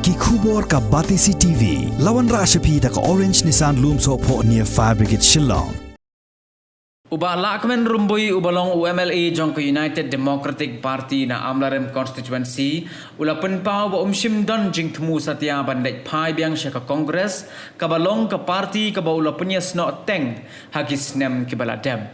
ki khubor ka Batisi TV lawan ra ashapi ta ka Orange Nissan Loom so pho near Fire Brigade Shillong. Uba lakmen rumbui ubalong UMLA jong United Democratic Party na Amlarem constituency ula penpau ba umshim don jing temu satya bandai pai biang syaka Congress kabalong ka party ka ba ula penyes no teng hagis nem kibaladem.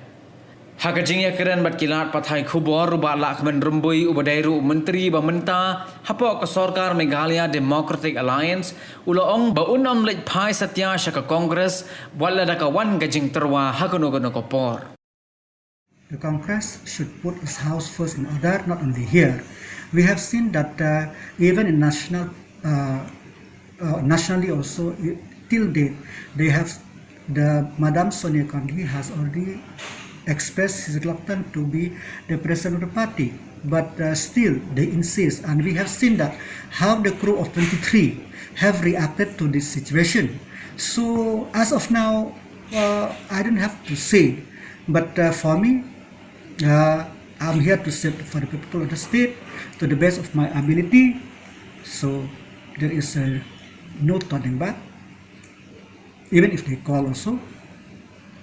Hakajing ya keren bat kilat pathai khubor uba lakmen rumbui uba dairu menteri ba menta hapo ka sarkar Meghalaya Democratic Alliance ula ong ba unam lek pai satya syaka Congress wala da ka wan gajing terwa hakono kopor. The Congress should put its house first in order, not only here. We have seen that even in nationally also, till date, they have Madam Sonia Gandhi has already expressed his reluctance to be the president of the party, but still they insist, and we have seen that how the crew of 23 have reacted to this situation. So as of now, I don't have to say, but for me, I'm here to serve for the people of the state to the best of my ability. So there is no turning back, even if they call also.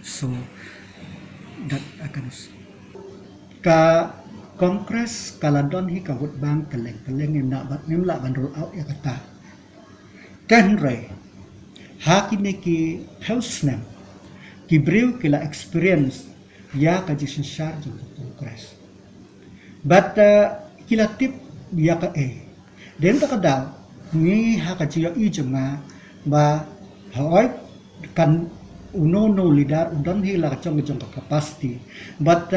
So that akan ka Congress kaladon hi ka vote bank keleng na bat memla ban roll out ya kata tenre hakine ki helsnem ki brew kila experience ya ka jisin shar jong Congress but kila tip ya ka den ta kadaw ni ha ka jiyo I jonga ba hoy kan no leader udon hila kacong capacity but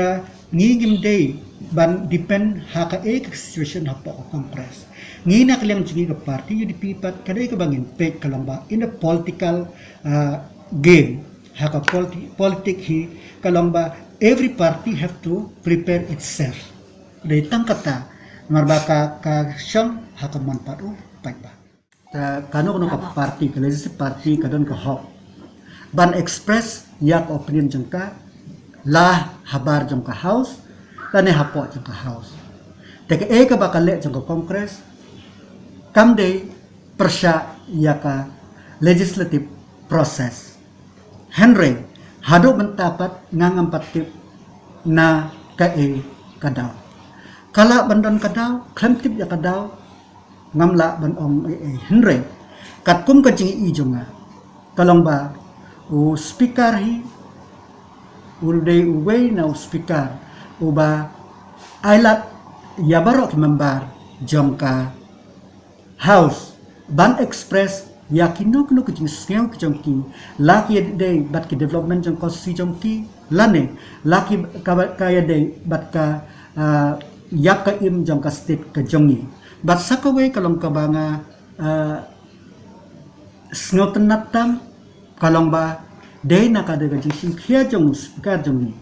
ngigim day ban depend ha ka situation ha po Congress ngina kaliang jingi ka party yu dipipat kadai ka bangin pek kalamba in the political game ha ka politic hi kalamba every party have to prepare itself day tangkata marbaka ka syang ha ka manparu pa kano ka party ka legislative party kadon ka hop ban express yak opinion jangka lah habar jangka house tane hapo jangka house teke ka bakale jangka Congress kamde persya yaka legislative process Henry hado mentapat ngangam patip na kadaw kala bandan kadaw klemtip ya kadaw ngamla ban ong Henry katkum kajing ijonga kalong ba o speaker hi ulday uway na speaker uba ailat yabarok member jongka house ban express yakinok no kujing sngeu kujongki laki day bat ki development jong kosi jongki lane laki kaya day bat ka yaka im jongka state kajongi bat sakaway kalong kabanga sngeu tenatam kalong ba day nakadaga jing khia jong speaker jong ni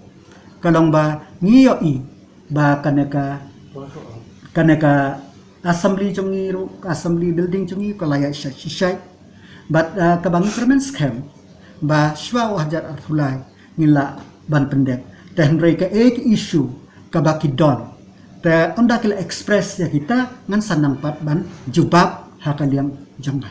kalong ba ngiyo I ba kanaka assembly jong ni assembly building jong ni kalaya shishay but kabang increment scam ba shwa wajar arthulai ngila ban pendek tenrei ka issue kabaki don te onda kila express ya kita ngan sanang pat ban jubab hakaliang jong